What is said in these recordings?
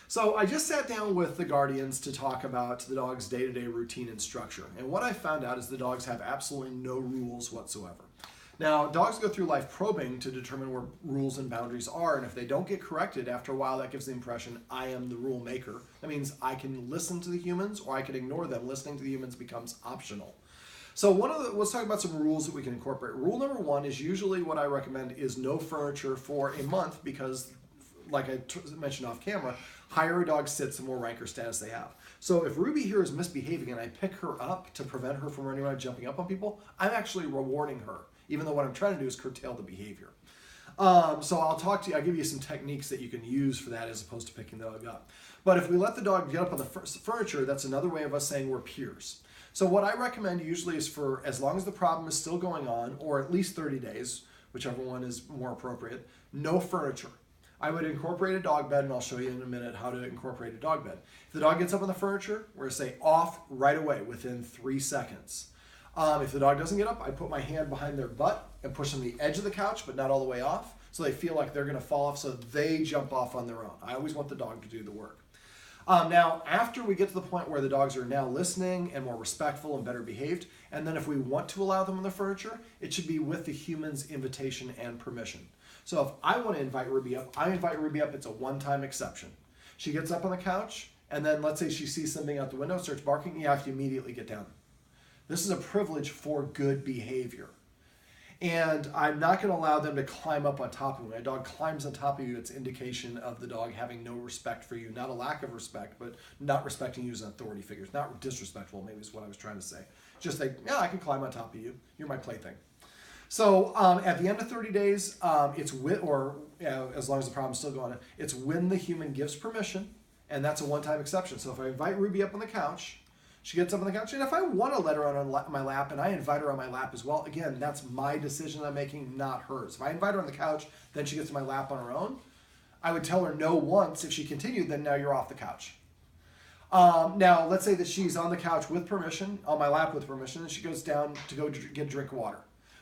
So I just sat down with the guardians to talk about the dog's day-to-day routine and structure. And what I found out is the dogs have absolutely no rules whatsoever. Now, dogs go through life probing to determine where rules and boundaries are, and if they don't get corrected, after a while that gives the impression I am the rule maker. That means I can listen to the humans or I can ignore them. Listening to the humans becomes optional. So let's talk about some rules that we can incorporate. Rule number one is usually what I recommend is no furniture for a month because, like I mentioned off camera, higher a dog sits, the more ranker status they have. So if Ruby here is misbehaving and I pick her up to prevent her from running around jumping up on people, I'm actually rewarding her, even though what I'm trying to do is curtail the behavior. So I'll give you some techniques that you can use for that as opposed to picking the dog up. But if we let the dog get up on the furniture, that's another way of us saying we're peers. So what I recommend usually is for as long as the problem is still going on, or at least 30 days, whichever one is more appropriate, no furniture. I would incorporate a dog bed, and I'll show you in a minute how to incorporate a dog bed. If the dog gets up on the furniture, we're going to say off right away within 3 seconds. If the dog doesn't get up, I put my hand behind their butt and push them to the edge of the couch, but not all the way off, so they feel like they're going to fall off, so they jump off on their own. I always want the dog to do the work. Now, after we get to the point where the dogs are now listening and more respectful and better behaved, and then if we want to allow them on the furniture, it should be with the human's invitation and permission. So if I want to invite Ruby up, I invite Ruby up. It's a one-time exception. She gets up on the couch, and then let's say she sees something out the window, starts barking, you have to immediately get down. This is a privilege for good behavior. And I'm not going to allow them to climb up on top of you. When a dog climbs on top of you, it's indication of the dog having no respect for you. Not a lack of respect, but not respecting you as an authority figure. Not disrespectful, maybe is what I was trying to say. Just like, yeah, I can climb on top of you. You're my plaything. So at the end of 30 days, as long as the problem's still going on, it's when the human gives permission, and that's a one-time exception. So if I invite Ruby up on the couch, she gets up on the couch, and if I want to let her on my lap, and I invite her on my lap as well, again, that's my decision I'm making, not hers. If I invite her on the couch, then she gets to my lap on her own, I would tell her no once. If she continued, then now you're off the couch. Now, let's say that she's on the couch with permission, on my lap with permission, and she goes down to go get a drink of water.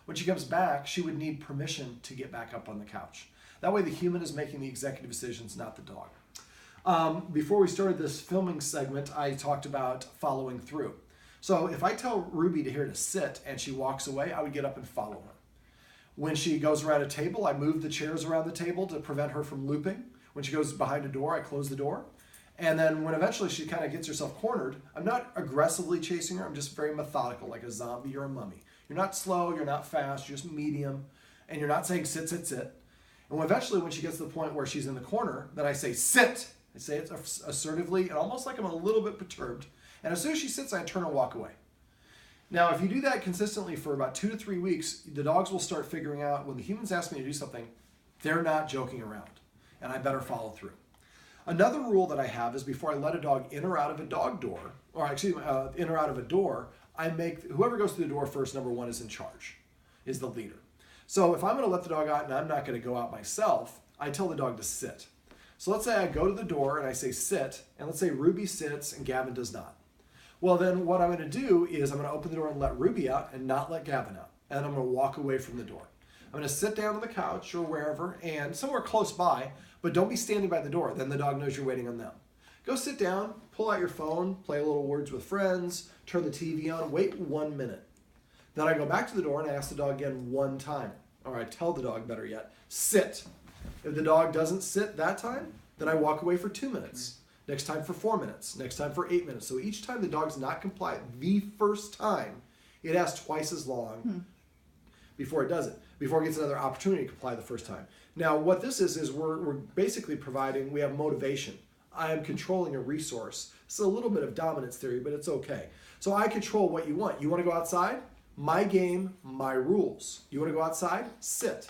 When she comes back, she would need permission to get back up on the couch. That way the human is making the executive decisions, not the dog. Before we started this filming segment, I talked about following through. So if I tell Ruby to sit and she walks away, I would get up and follow her. When she goes around a table, I move the chairs around the table to prevent her from looping. When she goes behind a door, I close the door. And then when eventually she kind of gets herself cornered, I'm not aggressively chasing her. I'm just very methodical, like a zombie or a mummy. You're not slow, you're not fast, you're just medium, and you're not saying sit, sit, sit. And eventually when she gets to the point where she's in the corner, then I say sit. I say it assertively and almost like I'm a little bit perturbed. And as soon as she sits, I turn and walk away. Now, if you do that consistently for about 2 to 3 weeks, the dogs will start figuring out when the humans ask me to do something, they're not joking around, and I better follow through. Another rule that I have is before I let a dog in or out of a dog door, or excuse me, in or out of a door, I make whoever goes through the door first, number one, is in charge, is the leader. So if I'm going to let the dog out and I'm not going to go out myself, I tell the dog to sit. So let's say I go to the door and I say sit, and let's say Ruby sits and Gavin does not. Well, then what I'm going to do is I'm going to open the door and let Ruby out and not let Gavin out. And I'm going to walk away from the door. I'm going to sit down on the couch or wherever and somewhere close by, but don't be standing by the door. Then the dog knows you're waiting on them. Go sit down, pull out your phone, play a little Words with Friends, turn the TV on, wait 1 minute. Then I go back to the door and I ask the dog again one time. Or I tell the dog, better yet, sit. If the dog doesn't sit that time, then I walk away for 2 minutes. Next time for 4 minutes. Next time for 8 minutes. So each time the dog's not compliant the first time, it has twice as long before it does it, before it gets another opportunity to comply the first time. Now, what this is we're basically providing, we have motivation. I am controlling a resource. It's a little bit of dominance theory, but it's okay. So I control what you want. You want to go outside? My game, my rules. You want to go outside? Sit.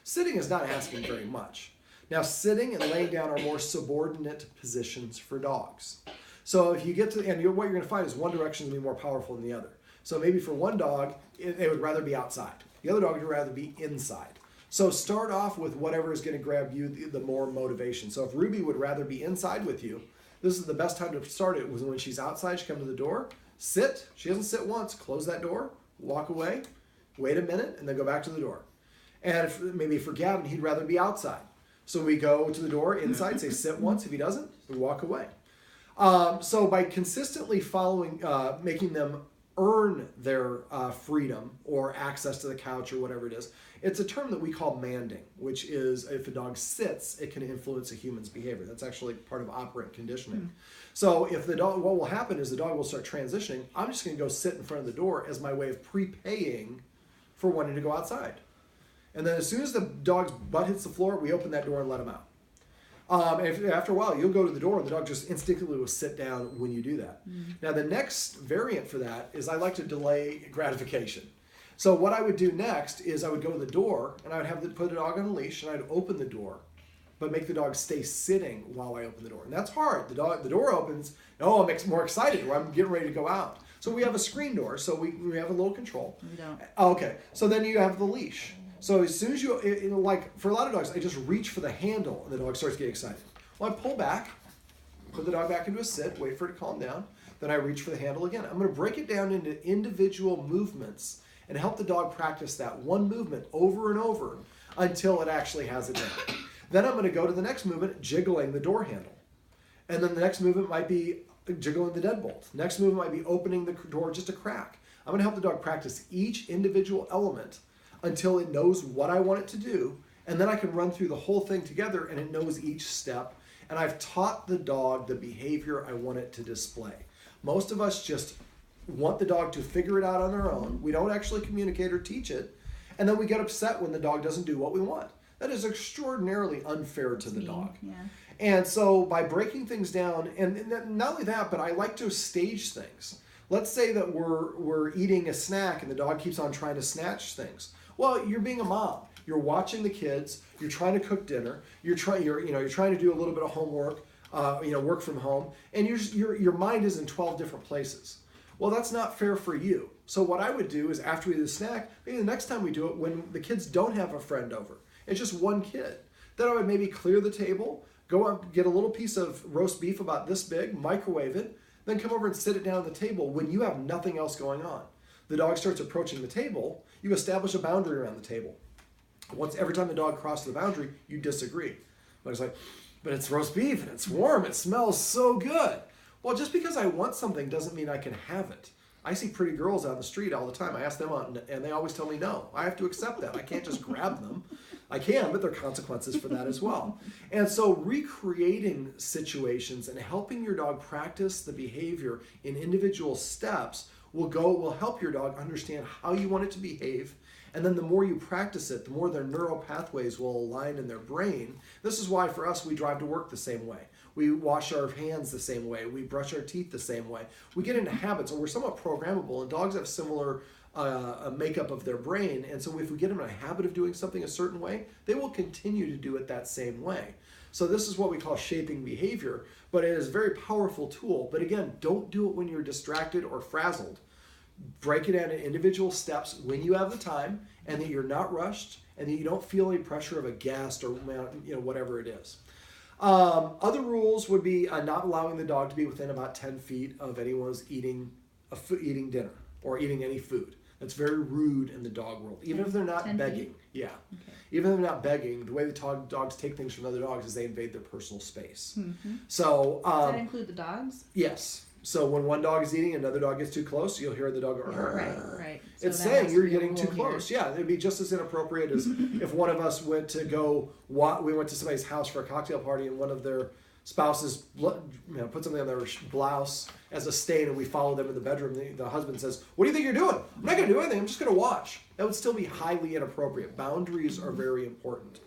Sitting is not asking very much. Now, sitting and laying down are more subordinate positions for dogs. So if you get to, and what you're going to find is one direction is going to be more powerful than the other. So maybe for one dog, they would rather be outside. The other dog would rather be inside. So start off with whatever is going to grab you the more motivation. So if Ruby would rather be inside with you, this is the best time to start it was when she's outside, she comes to the door, sit, she doesn't sit once, close that door, walk away, wait a minute, and then go back to the door. And if, maybe for Gavin, he'd rather be outside. So we go to the door inside, say sit once. If he doesn't, walk away. So by consistently following, making them earn their freedom or access to the couch or whatever it is, it's a term that we call manding, which is if a dog sits, it can influence a human's behavior. That's actually part of operant conditioning. So if the dog, what will happen is the dog will start transitioning. I'm just going to go sit in front of the door as my way of prepaying for wanting to go outside. And then as soon as the dog's butt hits the floor, we open that door and let him out. After a while, you'll go to the door and the dog just instinctively will sit down when you do that. Now, the next variant for that is I like to delay gratification. So what I would do next is I would go to the door and I would put the dog on a leash and I'd open the door, but make the dog stay sitting while I open the door. And that's hard. The door opens, I'm more excited or I'm getting ready to go out. So we have a screen door, so we have a little control. We don't. Okay, so then you have the leash. So as soon as like for a lot of dogs, I just reach for the handle and the dog starts getting excited. Well, I pull back, put the dog back into a sit, wait for it to calm down. Then I reach for the handle again. I'm going to break it down into individual movements and help the dog practice that one movement over and over until it actually has it down. Then I'm going to go to the next movement, jiggling the door handle. And then the next movement might be jiggling the deadbolt. Next movement might be opening the door just a crack. I'm going to help the dog practice each individual element until it knows what I want it to do, and then I can run through the whole thing together and it knows each step, and I've taught the dog the behavior I want it to display. Most of us just want the dog to figure it out on their own. We don't actually communicate or teach it, and then we get upset when the dog doesn't do what we want. That is extraordinarily unfair to the dog. Yeah. And so by breaking things down, and not only that, but I like to stage things. Let's say that we're eating a snack and the dog keeps on trying to snatch things. Well, you're being a mom. You're watching the kids. You're trying to cook dinner. You're trying to do a little bit of homework, work from home, and your mind is in 12 different places. Well, that's not fair for you. So what I would do is after we do the snack, maybe the next time we do it, when the kids don't have a friend over, it's just one kid, then I would maybe clear the table, go out, get a little piece of roast beef about this big, microwave it, then come over and sit it down at the table when you have nothing else going on. The dog starts approaching the table, you establish a boundary around the table. Every time the dog crosses the boundary, you disagree. But it's like, but it's roast beef and it's warm, it smells so good. Well, just because I want something doesn't mean I can have it. I see pretty girls on the street all the time. I ask them out and they always tell me no. I have to accept that. I can't just grab them. I can, but there are consequences for that as well. And so recreating situations and helping your dog practice the behavior in individual steps will help your dog understand how you want it to behave. And then the more you practice it, the more their neural pathways will align in their brain. This is why for us, we drive to work the same way. We wash our hands the same way. We brush our teeth the same way. We get into habits, and we're somewhat programmable, and dogs have similar makeup of their brain. And so if we get them in a habit of doing something a certain way, they will continue to do it that same way. So this is what we call shaping behavior, but it is a very powerful tool. But again, don't do it when you're distracted or frazzled. Break it down in individual steps when you have the time, and that you're not rushed, and that you don't feel any pressure of a guest or whatever it is. Other rules would be not allowing the dog to be within about 10 feet of anyone who's eating dinner or eating any food. That's very rude in the dog world, even if they're not begging. Feet? Yeah. Okay. Even if they're not begging, the way the dogs take things from other dogs is they invade their personal space. Mm-hmm. So does that include the dogs? Yes. So when one dog is eating, another dog gets too close, you'll hear the dog go, right. So it's saying you're getting too close. Yeah, it'd be just as inappropriate as if one of us went to somebody's house for a cocktail party and one of their spouses put something on their blouse as a stain and we follow them in the bedroom. The husband says, "What do you think you're doing?" "I'm not going to do anything. I'm just going to watch." That would still be highly inappropriate. Boundaries are very important.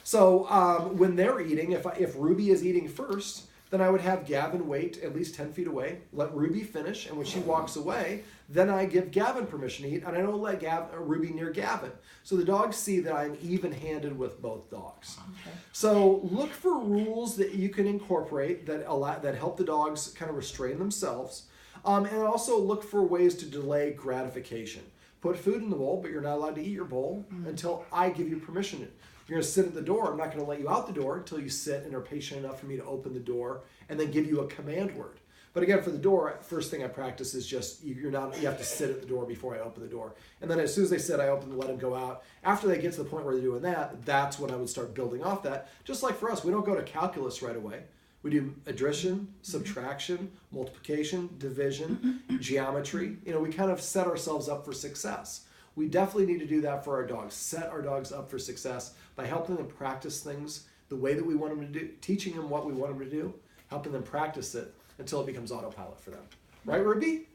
So when they're eating, if Ruby is eating first, then I would have Gavin wait at least 10 feet away, let Ruby finish, and when she walks away, then I give Gavin permission to eat, and I don't let Ruby near Gavin. So the dogs see that I'm even-handed with both dogs. Okay. So look for rules that you can incorporate that help the dogs kind of restrain themselves, and also look for ways to delay gratification. Put food in the bowl, but you're not allowed to eat your bowl until I give you permission. You're going to sit at the door. I'm not going to let you out the door until you sit and are patient enough for me to open the door and then give you a command word. But again, for the door, first thing I practice is just you have to sit at the door before I open the door. And then as soon as they sit, I open and let them go out. After they get to the point where they're doing that, that's when I would start building off that. Just like for us, we don't go to calculus right away. We do addition, subtraction, multiplication, division, geometry. We kind of set ourselves up for success. We definitely need to do that for our dogs. Set our dogs up for success by helping them practice things the way that we want them to do, teaching them what we want them to do, helping them practice it until it becomes autopilot for them. Right, Ruby?